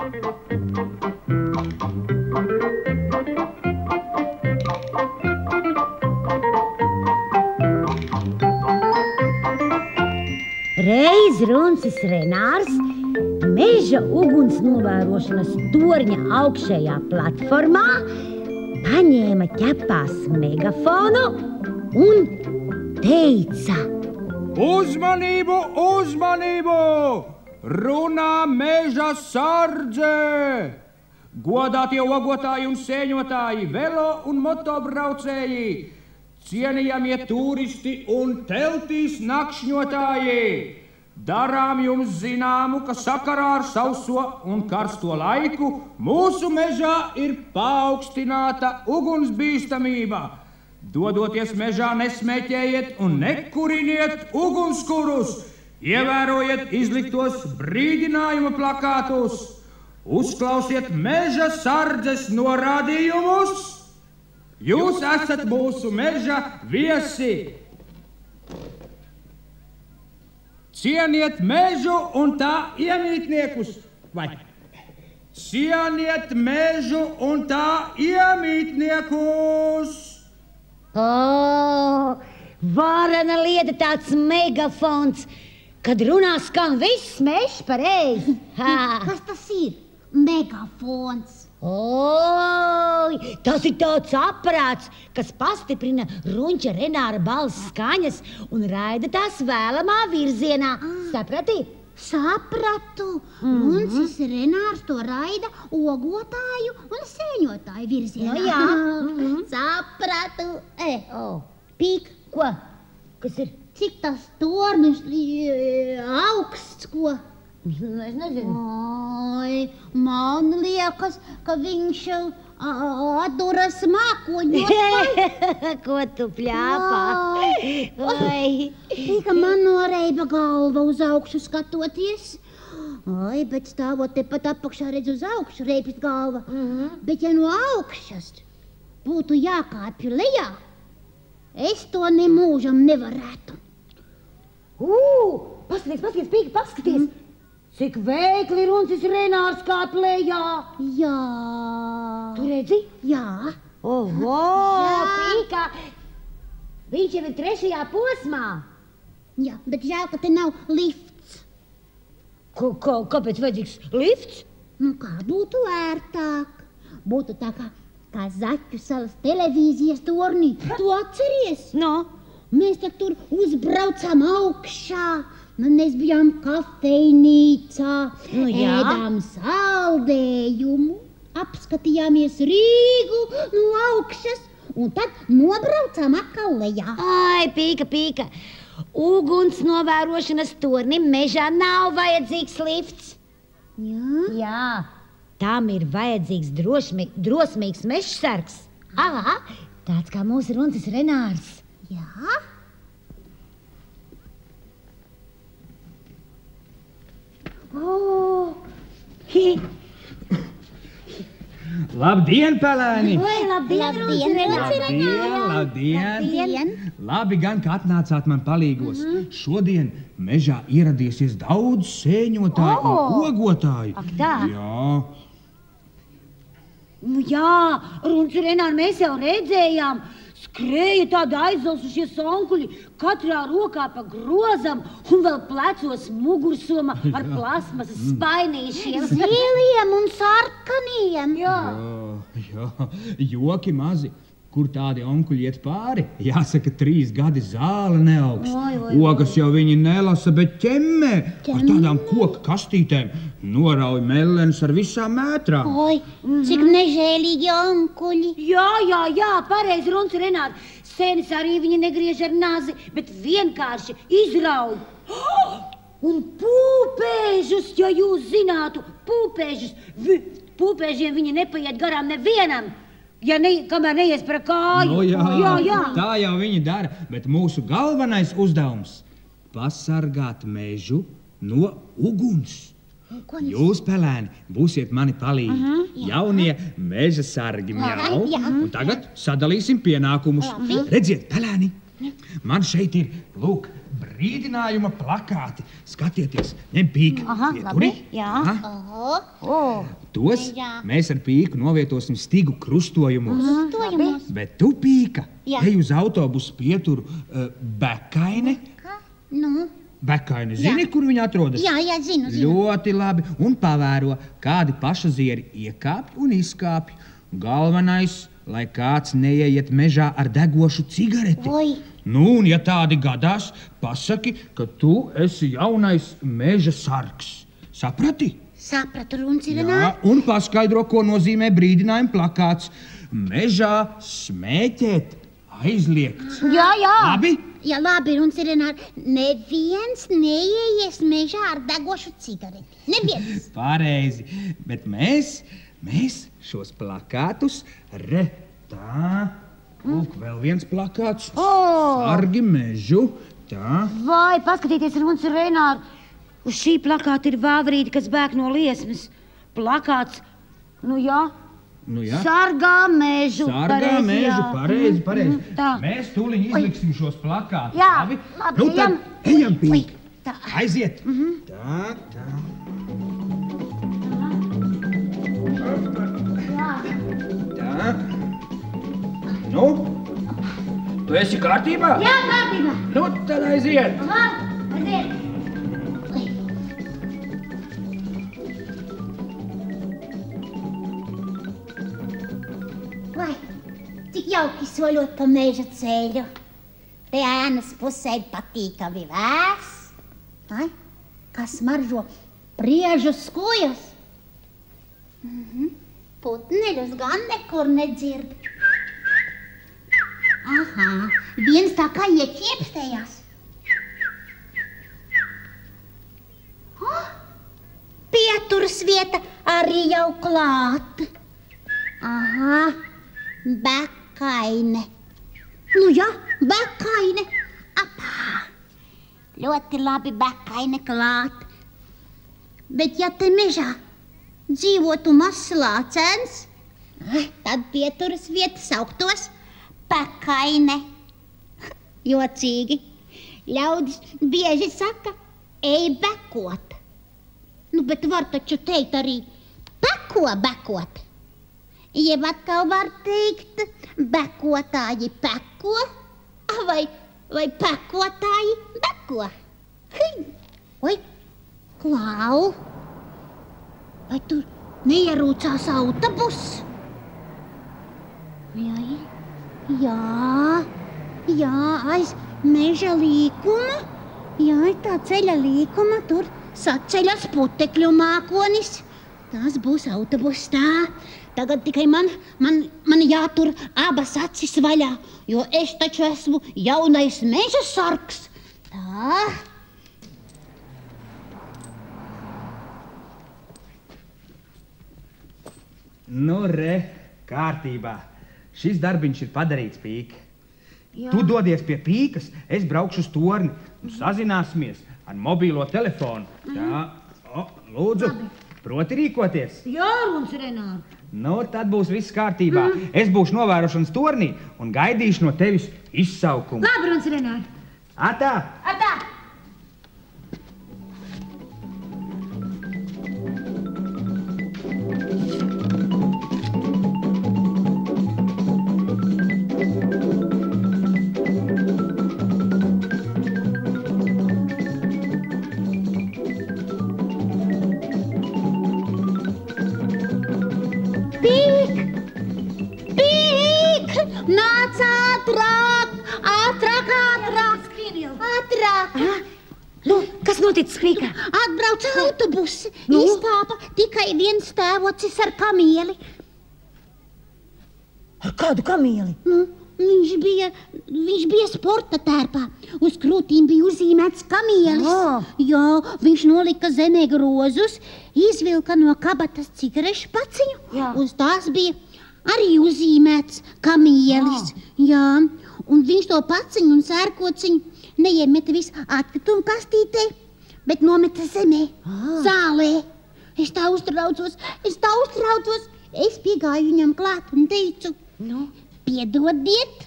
Reiz Runcis Renārs meža uguns novērošanas torņa augšējā platformā paņēma ķepās megafonu un teica: Uzmanību, uzmanību! Runā meža sardze! Godātie ogotāji un sēņotāji, velo un motobraucēji, cienījamie turisti un teltīs nakšņotāji! Darām jums zināmu, ka sakarā ar sauso un karsto laiku mūsu mežā ir paaugstināta ugunsbīstamība. Dodoties mežā, nesmēķējiet un nekuriniet ugunskurus, ievērojiet izliktos brīdinājuma plakātus, uzklausiet meža sardzes norādījumus. Jūs esat mūsu meža viesi. Cieniet mežu un tā iemītniekus, vai cieniet mežu un tā iemītniekus. O, varena lieta tāds megafons, kad runā skan viss mežs pareizi. Kas tas ir? Megafons. Oi, tas ir tāds aparāts, kas pastiprina Runča Renāra balss skaņas un raida tās vēlamā virzienā. Saprati? Sapratu. Runcis Renārs to raida ogotāju un sēņotāju virzienā. No jā. Sapratu. Pīk, ko? Kas ir? Cik tas tornis augsts, ko? Es nezinu. Oi, man liekas, ka viņš atduras mākoņos. Ko tu pļāpā? Oi. Tika man noreiba galva uz augšu skatoties. Oi, bet stāvot tepat apakšā redz uz augšu, reipjas galva. Bet ja no augšas būtu jākāpju lejā, es to nemūžam nevarētu. Paskaties, Pīka, paskaties! Cik veikli Runcis Renārs kāp lejā! Jā. Tu redzi? Jā. Oho, Pīka! Viņš jau ir 3. posmā. Jā, bet žēl, ka te nav lifts. Kāpēc vajadzīgs lifts? Nu, kā būtu ērtāk? Būtu tā kā Zaķu salas televīzijas tornī. Tu atceries? No. Mēs tak tur uzbraucām augšā. Mēs bijām kafejnīcā, ēdām saldējumu, apskatījāmies Rīgu no augšas un tad nobraucām atkal lejā. Ai, Pīka, uguns novērošanas tornim mežā nav vajadzīgs lifts. Jā? Jā, tam ir vajadzīgs drosmīgs mežsargs. Tāds kā mūsu Runcis Renārs. Jā? Labdien, pelēni! Labdien! Labi gan, ka atnācāt man palīgos. Šodien mežā ieradīsies daudz sēņotāju un ogotāju. Ak tā? Jā. Nu jā, Runci Renāri, mēs jau redzējām. Skrēja tādi aizvelsušie sonkuļi, katrā rokā pa grozam un vēl plecos mugursoma ar plasmasas spainīšiem. Ziliem un sarkaniem. Jā, Joki mazi. Kur tādi onkuļi iet pāri? Jāsaka, 3 gadi zāle neaugs. Ogas jau viņi nelasa, bet ķemmē ar tādām koka kastītēm. Norauj mellenus ar visām mētrām. Oi, cik nežēlīgi onkuļi. Jā, pareizi, Runci Renāri. Sēnes arī viņi negriež ar nazi, bet vienkārši izrauj. Un pūpēžus, ja jūs zinātu, pūpēžiem viņi nepaiet garām nevienam. Ja kamēr neies par kāju. No jā, tā jau viņi dara, bet mūsu galvenais uzdevums – pasargāt mežu no uguns. Jūs, pelēni, būsiet mani palīgi. Jaunie meža sargi mjau. Un tagad sadalīsim pienākumus. Redziet, pelēni, man šeit ir, lūk, brīdinājuma plakāti. Skatieties, ņem pīku. Labi, jā. Tos mēs ar pīku novietosim stigu krustojumos. Bet tu, pīka, ej uz autobusu pieturu Bekaine. Nu? Bekaini, zini, kur viņa atrodas? Jā, zinu. Ļoti labi. Un pavēro, kādi pasažieri iekāpj un izkāpj. Galvenais, lai kāds neieiet mežā ar degošu cigareti. Nu, un ja tādi gadās, pasaki, ka tu esi jaunais meža sargs. Saprati? Sapratu, Runcirināri. Jā, un paskaidro, ko nozīmē brīdinājuma plakāts. Mežā smēķēt aizliegts. Jā. Labi? Jā, labi, Runcirināri. Neviens neieies mežā ar degošu cigareti. Neviens. Pareizi. Bet mēs šos plakātus tā. Lūk, vēl viens plakāts. Sargi mežu. Tā. Vai, paskatieties, Runcirināri. Uz šī plakāta ir vāvrīte, kas bēg no liesmas. Plakāts, nu jā. Sargā mežu. Sargā mežu, pareizi. Tā. Mēs tūliņ izliksim šos plakātus. Jā, labi. labi, Nu tad ejam, Pīk. Tā. Aiziet. Tā. Tā. Nu? Tu esi kārtībā? Jā, kārtībā. Nu, tad aiziet. Aiziet. Vai, cik jauki soļot pa meža ceļu. Te ēnas pusē patīkami vēs. Ai, kas smaržo priežu skujas. Putneļus gan nekur nedzird. Aha, viens tā kā ieķiepstējās. Pieturas vieta arī jau klāta. Aha, Bekaine. Nu jā, Bekaine. Apā. Ļoti labi, Bekaine klāt. Bet ja te mežā dzīvotu mazs lācens, tad pieturas vieta sauktos Bekaine. Jocīgi. Ļaudis bieži saka, ej bekot. Nu, bet var taču teikt arī peko bekot. Jeb atkal var teikt, bekotāji peko, vai pekotāji beko. Oi, Klau, vai tur neierūcās autobus? Jā, aiz meža līkuma. Jā, tā ceļa līkuma, tur saceļas putekļu mākonis. Tas būs autobus tā. Tagad tikai man jātur abas acis vaļā, jo es taču esmu jaunais meža sargs. Tā. Nu, kārtībā. Šis darbiņš ir padarīts, Pīka. Tu dodies pie Pīkas, es braukšu uz torni un sazināsimies ar mobīlo telefonu. Tā, lūdzu, proti rīkoties. Jā, Runcirināri. Nu, tad būs viss kārtībā. Es būšu novērošanas tornī un gaidīšu no tevis izsaukumu. Labi, Runcirināri. Atā! Nāc ātrāk! Nu, kas noticis, Pīka? Atbrauca autobusi. Izkāpa tikai viens tēvocis ar kamieli. Ar kādu kamieli? Nu, viņš bija sporta tērpā. Uz krūtīm bija uzzīmēts kamielis. Jā, viņš nolika zemē grozus, izvilka no kabatas cigarešu paciņu. Uz tās bija arī uzzīmēts kamielis. Jā, un viņš to paciņu un sērkociņu neiemeta visu atkritumu kastītē, bet nometa zemē, zālē. Es tā uztraucos. Es piegāju viņam klāt un teicu, piedodiet,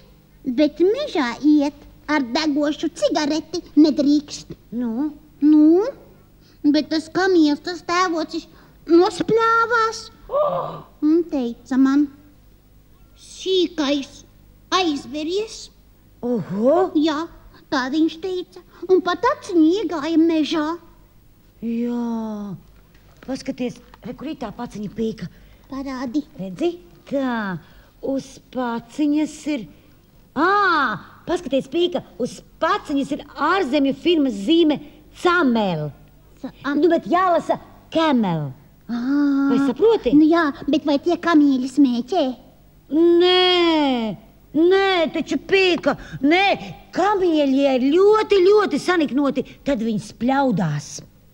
bet mežā iet ar degošu cigareti nedrīkst. Nu? Nu, bet tas kamielis, tas tēvocis nospļāvās un teica man, sīkais aizveries. Oho! Jā, tā viņš teica, un pat aciņi iegāja mežā. Jā, paskaties, kur ir tā paciņa pīka. Parādi. Redzi? Tā, uz paciņas ir... Paskaties, pīka, uz paciņas ir ārzemju firmas zīme Camel. Nu, bet jālasa Camel. Vai saproti? Nu jā, bet vai tie kamieļi smēķē? Nē, taču pīka, nē, kamieļi ir ļoti, ļoti saniknoti, tad viņi spļaudās.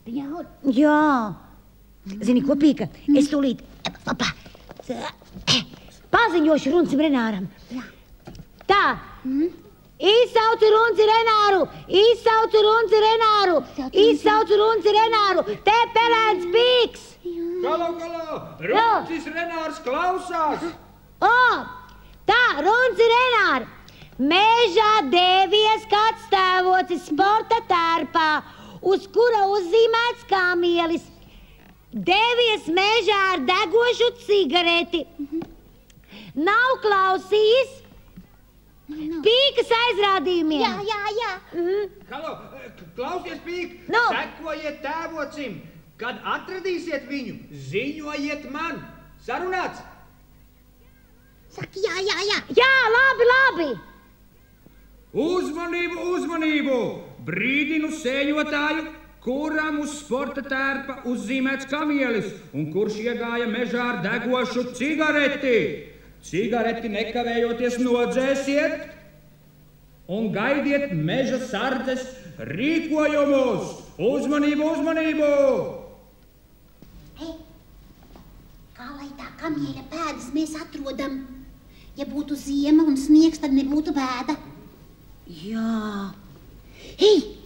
Jā. Zini, ko pīka? Es tūlīt paziņošu Runcim Renāram. Tā, izsaucu Runci Renāru, te pelēns pīks. Kalo, Runcis Renārs klausās. Tā, Runci Renāri, mežā devies kāds tēvocis sporta tērpā, uz kura uzzīmēts kamielis. Devies mežā ar degošu cigareti. Nav klausījis Pīkas aizrādījumiem. Jā. Halo, klausies, Pīk, sekojiet tēvocim. Kad atradīsiet viņu, ziņojiet man. Sarunāts? Saka, jā. Jā, labi. Uzmanību! Brīdinu sēņotāju, kuram uz sporta tērpa uzzīmēts kamielis un kurš iegāja mežā ar degošu cigareti. Cigareti nekavējoties nodzēsiet un gaidiet meža sardzes rīkojumus. Uzmanību! Hei, kā lai tā kamieļa pēdas mēs atrodam? Ja būtu ziema un sniegs, tad nebūtu bēda. Jā. Hei,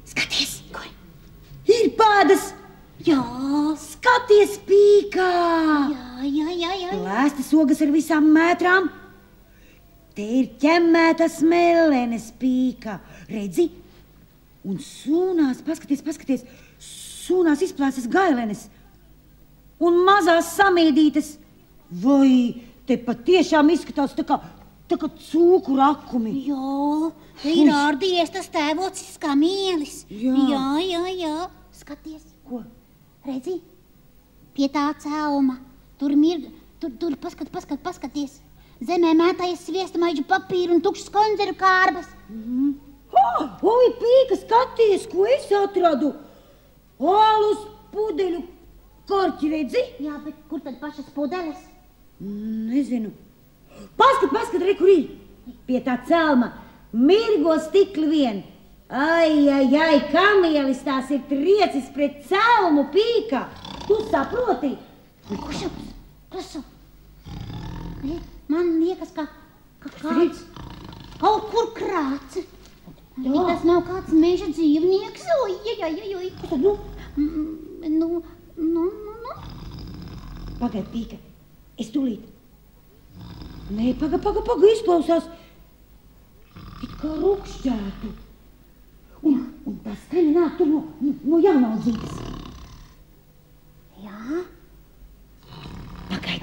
skaties, ko ir pēdas. Jā, skaties, Pīkā. Jā. Lēstas ogas ar visām mētrām. Te ir ķemmētas melenes, Pīkā. Redzi? Un sūnās, paskaties, sūnās izplēsas gailenes. Un mazās samīdītas. Vai te patiešām izskatās tā kā cūku rakumi. Jā, te ir ārdījies tas tēvocis kamielis. Jā. Skaties. Ko? Redzi? Pie tā cēluma. Tur paskaties. Zemē mētājas sviesta maiģu papīru un tukšas konzervu kārbas. Oi, Pīka, skaties, ko es atradu. Alus pudeļu korķi, redzi? Jā, bet kur tad pašas pudeles? Nezinu. Paskat, re, kur ir? Pie tā celma. Mirgo stikli vien. Ai, kamielis tās ir triecis pret celmu, Pīka. Tu saproti? Klasu. Man liekas, ka kāds kaut kur krāca. Tas nav kāds meža dzīvnieks. Kas tad, Nu. Pagaid, Pīka, es tūlīt. Nē, paga, izklausās. It kā rukšķētu. Un tā skaņa nāk tur no jaunaudzītes. Jā? Pagaid,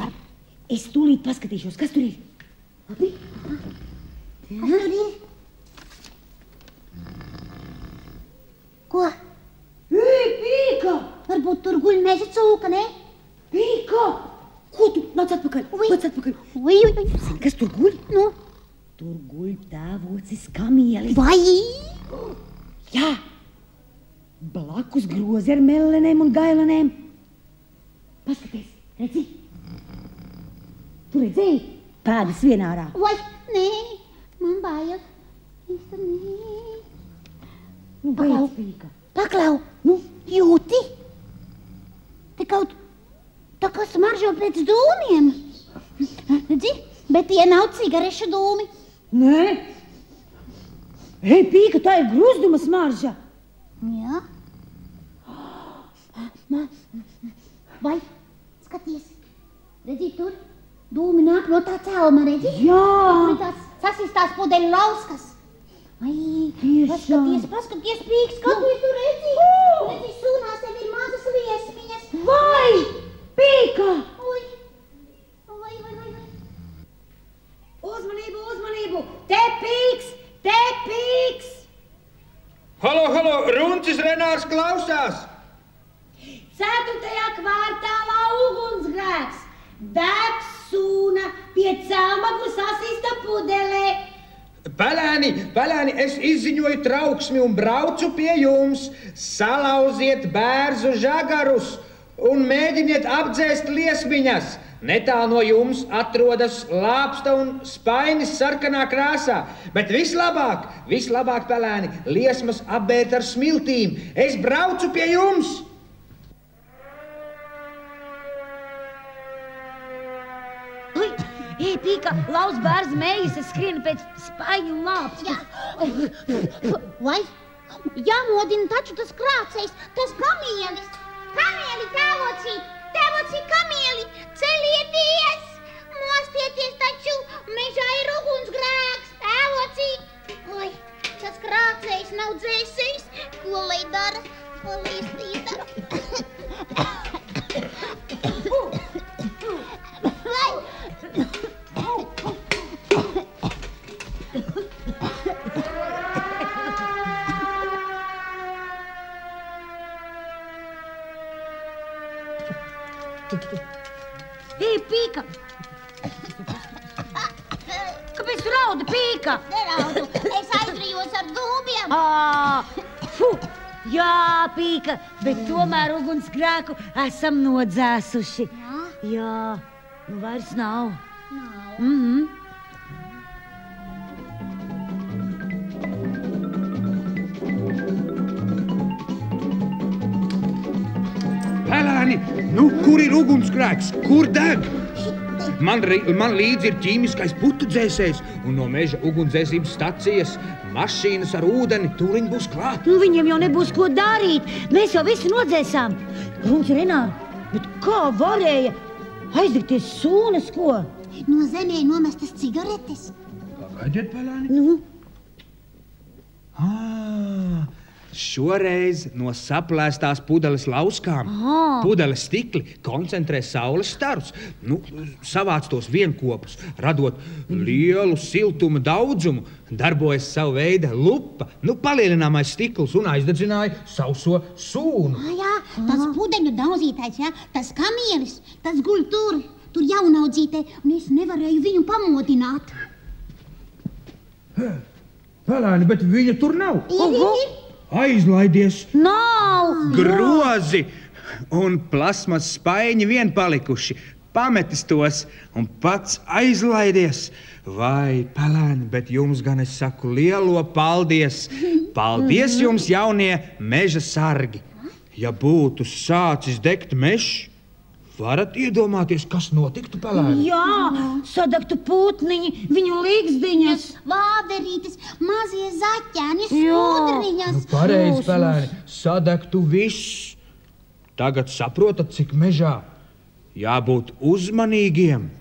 es tūlīt paskatīšos, kas tur ir. Labi? Kas tur ir? Ko? Ei, Pīka! Varbūt tur guļ meža cūka, ne? Pīka! Ko tu? Nāc atpakaļ. Ui. Zini, kas tur guļ? Nu? Tur guļ tēvocis kamielis. Vai? Jā. Blakus grozi ar melenēm un gailenēm. Paskaties, redzi? Tu redzēji? Pēdas vienārā. Vai? Nē, man bail. Īsti nē. Beidz, Pīka. Paklau, jūti? Te kaut tā kā smaržo pēc dūmiem. Redzi? Bet tie nav cigarešu dūmi. Nē. Ei, Pīka, tā ir gruzduma smarža. Jā. Vai? Skaties. Redzi, tur dūmi nāk no tā celma, redzi? Jā. Tur ir tās sasistās pudeļu lauskas. Paskaties, Pīks, skaties, tu redzi? Redzi, sūnās tev ir mazas liesmiņas. Vai, Pīka! Oi. Uzmanību! Te Pīks! Halo, Runcis Renārs klausās! 4. kvartālā ugunsgrēks. Degs sūna pie Celmaglu sasista pudelē. Pelēni, es izziņoju trauksmi un braucu pie jums. Salauziet bērzu žagarus un mēģiniet apdzēst liesmiņas. Netālu no jums atrodas lāpsta un spainis sarkanā krāsā. Bet vislabāk, pelēni, liesmas apbērt ar smiltīm. Es braucu pie jums! Ei, Pīka, lauz bērzu mējas, es skrienu pēc spaiņu un lāpsta. Vai? Jāmodina taču tas krācējs, tas kamielis. Kamieli, tēvoci, kamieli, celieties! Mostieties taču, mežā ir ugunsgrēks, tēvoci! Oi, tas krācējs nav dzēsējs, ko lai dara, ko lai dara? Ei, Pīka! Kāpēc tu raudi, Pīka? Neraudu, es aizrijos ar dūmiem. Jā, Pīka, bet tomēr ugunsgrēku esam nodzēsuši. Jā, nu vairs nav. Pelēni, kur ir ugunsgrēks? Kur deg? Man līdzi ir ķīmiskais putu dzēsējs un no meža ugunsdzēsības stacijas mašīnas ar ūdeni tūliņ būs klāt. Nu, viņiem jau nebūs ko darīt. Mēs jau visi nodzēsām. Runci, Renāri, bet kā varēja aizdegties sūnas, ko? No zemē nomestas cigaretes. Pagaidiet, pelēni. Šoreiz no saplēstās pudeles lauskām. Pudeles stikli koncentrē saules starus. Savāc tos vienkopus, radot lielu siltuma daudzumu. Darbojas savu veidu lupa. Palielināmais stikls un aizdedzināja sauso sūnu. Jā, tas pudeļu daudzītājs, tas kamielis, tas guļ tur jaunaudzītē, un es nevarēju viņu pamodināt. Pelēni, bet viņa tur nav. Ir. Aizlaidies! Nav! Grozi un plasmas spaiņi vien palikuši. Pametis tos un pats aizlaidies. Vai, pelēni, bet jums gan es saku lielo paldies. Paldies jums, jaunie meža sargi. Ja būtu sācis degt mežs, varat iedomāties, kas notiktu, pelēni? Jā, sadegtu putniņi, viņu līgzdiņas. Vāverītes, mazie zaķēni, skudriņas. Pareizi, pelēni, sadegtu viss. Tagad saprotat, cik mežā jābūt uzmanīgiem.